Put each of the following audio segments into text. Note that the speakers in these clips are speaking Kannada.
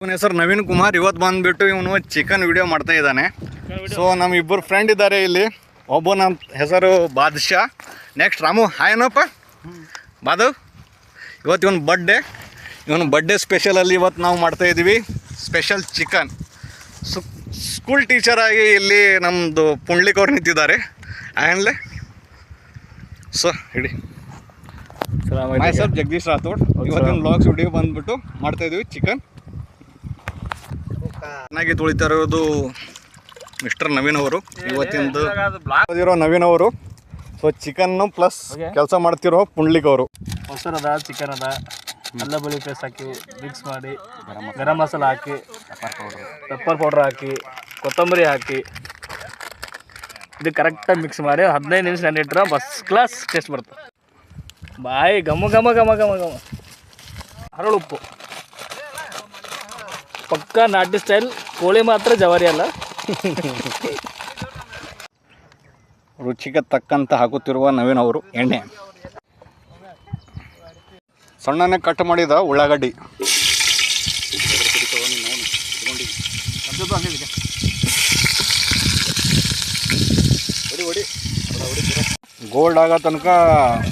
ಇವನ ಹೆಸರು ನವೀನ್ ಕುಮಾರ್. ಇವತ್ತು ಬಂದುಬಿಟ್ಟು ಇವನು ಚಿಕನ್ ವಿಡಿಯೋ ಮಾಡ್ತಾ ಇದ್ದಾನೆ. ಸೊ ನಮ್ಮ ಇಬ್ಬರು ಫ್ರೆಂಡ್ ಇದ್ದಾರೆ ಇಲ್ಲಿ. ಒಬ್ಬ ನಮ್ಮ ಹೆಸರು ಬಾದ್ಶಾ, ನೆಕ್ಸ್ಟ್ ರಾಮು. ಹಾಯನಪ್ಪ ಬಾದವ್. ಇವತ್ತು ಇವನು ಬರ್ಡೇ ಸ್ಪೆಷಲಲ್ಲಿ ಇವತ್ತು ನಾವು ಮಾಡ್ತಾಯಿದ್ದೀವಿ ಸ್ಪೆಷಲ್ ಚಿಕನ್. ಸ್ಕೂಲ್ ಟೀಚರಾಗಿ ಇಲ್ಲಿ ನಮ್ಮದು ಪುಂಡ್ಲಿಕ್ ಅವ್ರು ನಿಂತಿದ್ದಾರೆ. ಆ್ಯಂಡ್ಲೆ ಸೊ ಹೇಳಿ ಮೈ ಸರ್ ಜಗದೀಶ್ ರಾಥೋಡ್. ಇವತ್ತಿನ ಬ್ಲಾಗ್ಸ್ ವಿಡಿಯೋ ಬಂದುಬಿಟ್ಟು ಮಾಡ್ತಾಯಿದ್ದೀವಿ ಚಿಕನ್. ಚೆನ್ನಾಗಿ ತೊಳಿತಾ ಇರೋದು ಮಿಸ್ಟರ್ ನವೀನ್ ಅವರು. ಇವತ್ತಿಂದು ಇರೋ ನವೀನ್ ಅವರು. ಸೊ ಚಿಕನ್ನು ಪ್ಲಸ್ ಕೆಲಸ ಮಾಡ್ತಿರೋ ಪುಂಡ್ಲಿಕ್ ಅವರು. ಮೊಸರದ ಚಿಕನ್ ಅದ, ಅಲ್ಲ ಬೆಳ್ಳುಳ್ಳಿ ಪೇಸ್ಟ್ ಹಾಕಿ ಮಿಕ್ಸ್ ಮಾಡಿ, ಗರಂ ಮಸಾಲ ಹಾಕಿ, ಪೆಪ್ಪರ್ ಪೌಡ್ರ್ ಹಾಕಿ, ಕೊತ್ತಂಬರಿ ಹಾಕಿ, ಇದು ಕರೆಕ್ಟಾಗಿ ಮಿಕ್ಸ್ ಮಾಡಿ 15 ನಿಮಿಷ ನೆನಿಟ್ರೆ ಫಸ್ಟ್ ಕ್ಲಾಸ್ ಟೇಸ್ಟ್ ಬರುತ್ತೆ. ಬಾಯಿ ಘಮ ಘಮ ಘಮ ಘಮ ಘಮ. ಹರಳುಪ್ಪು ಪಕ್ಕ ನಾಟಿ ಸ್ಟೈಲ್. ಕೋಳಿ ಮಾತ್ರ ಜವಾರಿ ಅಲ್ಲ. ರುಚಿಗೆ ತಕ್ಕಂತ ಹಾಕುತ್ತಿರುವ ನವೀನ್ ಅವರು. ಎಣ್ಣೆ, ಸಣ್ಣನೆ ಕಟ್ ಮಾಡಿದ ಉಳ್ಳಾಗಡ್ಡಿ, ಗೋಲ್ಡ್ ಆಗೋ ತನಕ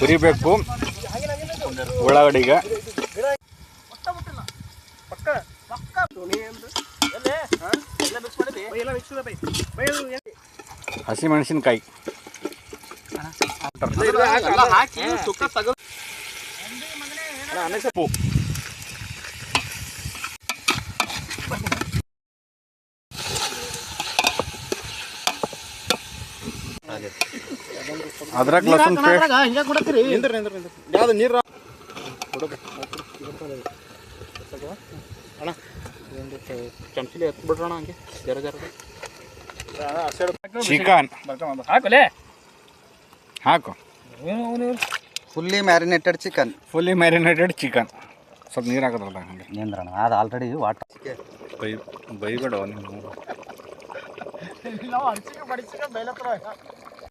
ಹುರಿಬೇಕು ಉಳ್ಳಾಗಡ್ಡಿಗೆ. ಹಸಿಮೆಣಸಿನ್ಕಾಯಿ, ಅದ್ರಾಗ ಲಸನ್ ಪೇಸ್ಟ್, ಚಿಕನ್ ಹಾಕಲೇ ಹಾಕು. Fully marinated chicken. ಸ್ವಲ್ಪ ನೀರು ಹಾಕೋದ್ರಲ್ಲ ಹಂಗೆ ನಿಂದ್ರಣ ಅದು ಆಲ್ರೆಡಿ ವಾಟರ್. ಬೈಬೇಡ ನೀವು.